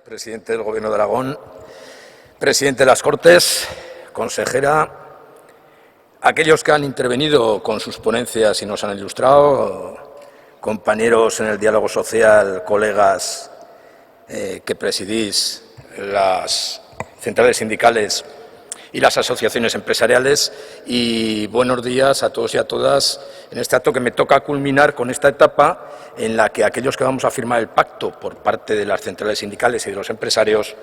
Presidente del Gobierno de Aragón, presidente de las Cortes, consejera, aquellos que han intervenido con sus ponencias y nos han ilustrado, compañeros en el diálogo social, colegas que presidís las centrales sindicales y las asociaciones empresariales, y buenos días a todos y a todas en este acto que me toca culminar con esta etapa en la que aquellos que vamos a firmar el pacto por parte de las centrales sindicales y de los empresarios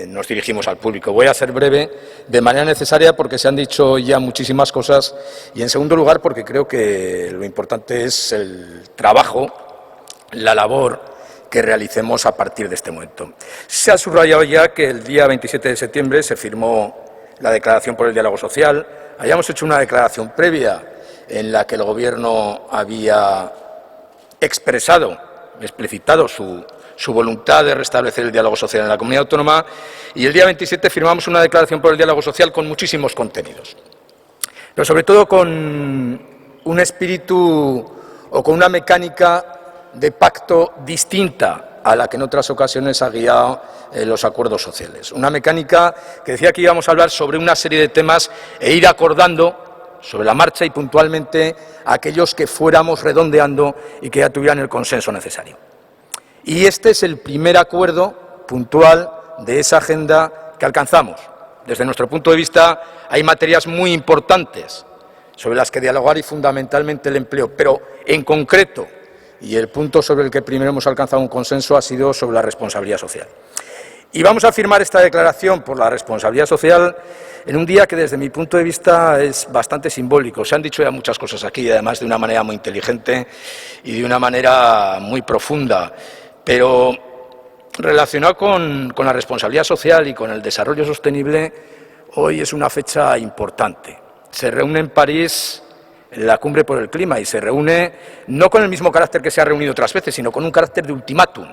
nos dirigimos al público. Voy a ser breve de manera necesaria porque se han dicho ya muchísimas cosas y, en segundo lugar, porque creo que lo importante es el trabajo, la labor que realicemos a partir de este momento. Se ha subrayado ya que el día 27 de septiembre se firmó la declaración por el diálogo social. Habíamos hecho una declaración previa en la que el Gobierno había explicitado su voluntad de restablecer el diálogo social en la comunidad autónoma, y el día 27 firmamos una declaración por el diálogo social con muchísimos contenidos, pero sobre todo con un espíritu o con una mecánica de pacto distinta a la que en otras ocasiones ha guiado los acuerdos sociales. Una mecánica que decía que íbamos a hablar sobre una serie de temas e ir acordando sobre la marcha y puntualmente aquellos que fuéramos redondeando y que ya tuvieran el consenso necesario. Y este es el primer acuerdo puntual de esa agenda que alcanzamos. Desde nuestro punto de vista hay materias muy importantes sobre las que dialogar y fundamentalmente el empleo, pero en concreto, y el punto sobre el que primero hemos alcanzado un consenso ha sido sobre la responsabilidad social. Y vamos a firmar esta declaración por la responsabilidad social en un día que, desde mi punto de vista, es bastante simbólico. Se han dicho ya muchas cosas aquí, además de una manera muy inteligente y de una manera muy profunda, pero relacionado con la responsabilidad social y con el desarrollo sostenible, hoy es una fecha importante. Se reúne en París la Cumbre por el Clima y se reúne no con el mismo carácter que se ha reunido otras veces, sino con un carácter de ultimátum.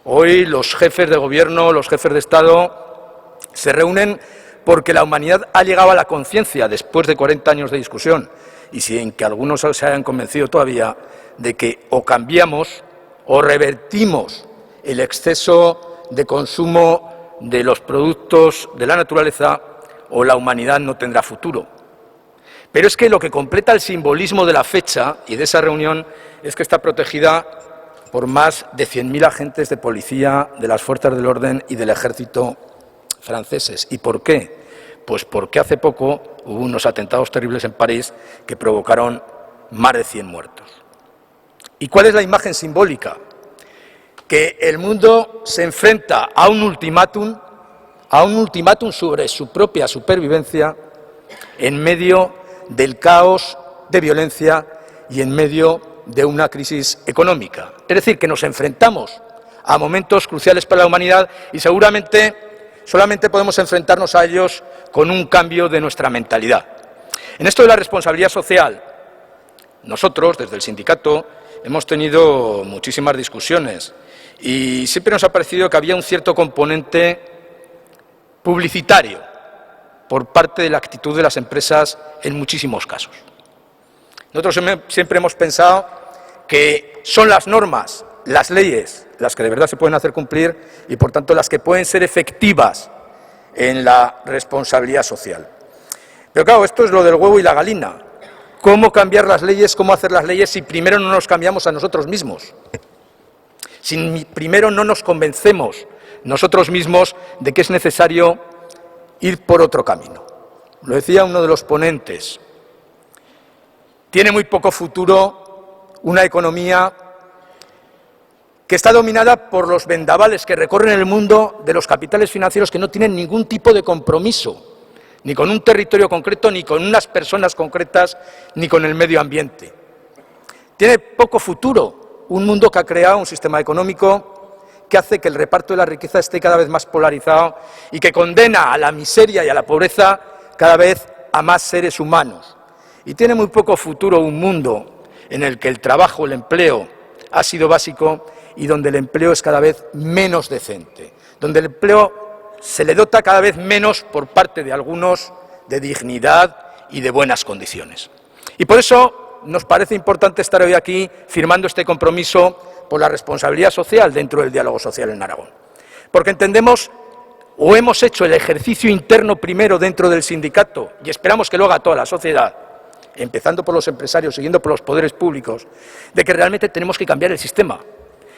Hoy los jefes de gobierno, los jefes de Estado se reúnen porque la humanidad ha llegado a la conciencia, después de 40 años de discusión, y sin que algunos se hayan convencido todavía, de que o cambiamos o revertimos el exceso de consumo de los productos de la naturaleza, o la humanidad no tendrá futuro. Pero es que lo que completa el simbolismo de la fecha y de esa reunión es que está protegida por más de 100.000 agentes de policía, de las fuerzas del orden y del ejército franceses. ¿Y por qué? Pues porque hace poco hubo unos atentados terribles en París que provocaron más de 100 muertos. ¿Y cuál es la imagen simbólica? Que el mundo se enfrenta a un ultimátum sobre su propia supervivencia en medio del caos de violencia y en medio de una crisis económica. Es decir, que nos enfrentamos a momentos cruciales para la humanidad y seguramente solamente podemos enfrentarnos a ellos con un cambio de nuestra mentalidad. En esto de la responsabilidad social, nosotros, desde el sindicato, hemos tenido muchísimas discusiones y siempre nos ha parecido que había un cierto componente publicitario por parte de la actitud de las empresas en muchísimos casos. Nosotros siempre hemos pensado que son las normas, las leyes, las que de verdad se pueden hacer cumplir y, por tanto, las que pueden ser efectivas en la responsabilidad social. Pero claro, esto es lo del huevo y la gallina. ¿Cómo cambiar las leyes, cómo hacer las leyes si primero no nos cambiamos a nosotros mismos? Si primero no nos convencemos nosotros mismos de que es necesario ir por otro camino. Lo decía uno de los ponentes. Tiene muy poco futuro una economía que está dominada por los vendavales que recorren el mundo de los capitales financieros que no tienen ningún tipo de compromiso, ni con un territorio concreto, ni con unas personas concretas, ni con el medio ambiente. Tiene poco futuro un mundo que ha creado un sistema económico que hace que el reparto de la riqueza esté cada vez más polarizado y que condena a la miseria y a la pobreza cada vez a más seres humanos. Y tiene muy poco futuro un mundo en el que el trabajo, el empleo, ha sido básico y donde el empleo es cada vez menos decente, donde el empleo se le dota cada vez menos por parte de algunos de dignidad y de buenas condiciones. Y por eso nos parece importante estar hoy aquí firmando este compromiso por la responsabilidad social dentro del diálogo social en Aragón. Porque entendemos o hemos hecho el ejercicio interno primero dentro del sindicato y esperamos que lo haga toda la sociedad, empezando por los empresarios, siguiendo por los poderes públicos, de que realmente tenemos que cambiar el sistema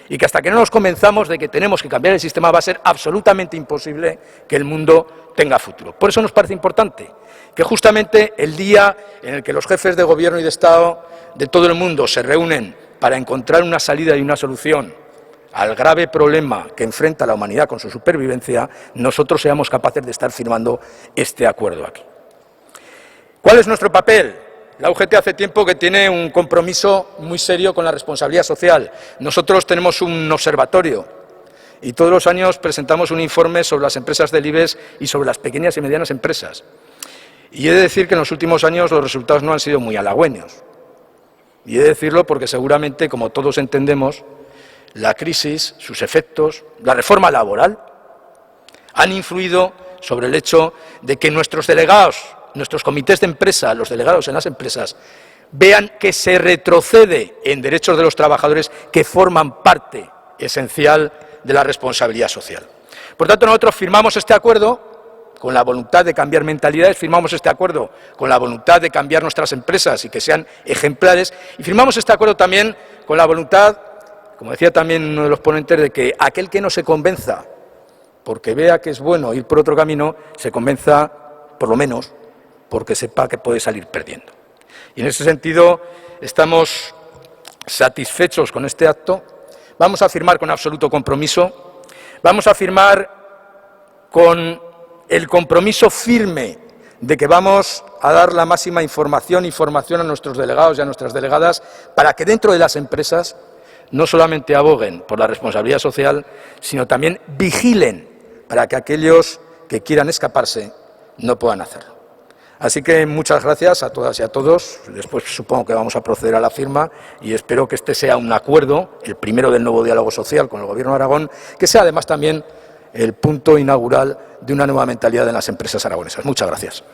y que hasta que no nos convenzamos de que tenemos que cambiar el sistema va a ser absolutamente imposible que el mundo tenga futuro. Por eso nos parece importante que justamente el día en el que los jefes de gobierno y de Estado de todo el mundo se reúnen para encontrar una salida y una solución al grave problema que enfrenta la humanidad con su supervivencia, nosotros seamos capaces de estar firmando este acuerdo aquí. ¿Cuál es nuestro papel? La UGT hace tiempo que tiene un compromiso muy serio con la responsabilidad social. Nosotros tenemos un observatorio y todos los años presentamos un informe sobre las empresas del IBEX y sobre las pequeñas y medianas empresas. Y he de decir que en los últimos años los resultados no han sido muy halagüeños. Y he de decirlo porque seguramente, como todos entendemos, la crisis, sus efectos, la reforma laboral, han influido sobre el hecho de que nuestros delegados, nuestros comités de empresa, los delegados en las empresas, vean que se retrocede en derechos de los trabajadores que forman parte esencial de la responsabilidad social. Por tanto, nosotros firmamos este acuerdo con la voluntad de cambiar mentalidades, firmamos este acuerdo con la voluntad de cambiar nuestras empresas y que sean ejemplares, y firmamos este acuerdo también con la voluntad, como decía también uno de los ponentes, de que aquel que no se convenza, porque vea que es bueno ir por otro camino, se convenza, por lo menos, porque sepa que puede salir perdiendo. Y en ese sentido estamos satisfechos con este acto, vamos a firmar con absoluto compromiso, vamos a firmar con el compromiso firme de que vamos a dar la máxima información y formación a nuestros delegados y a nuestras delegadas para que dentro de las empresas no solamente aboguen por la responsabilidad social, sino también vigilen para que aquellos que quieran escaparse no puedan hacerlo. Así que muchas gracias a todas y a todos. Después supongo que vamos a proceder a la firma y espero que este sea un acuerdo, el primero del nuevo diálogo social con el Gobierno de Aragón, que sea además también el punto inaugural de una nueva mentalidad en las empresas aragonesas. Muchas gracias.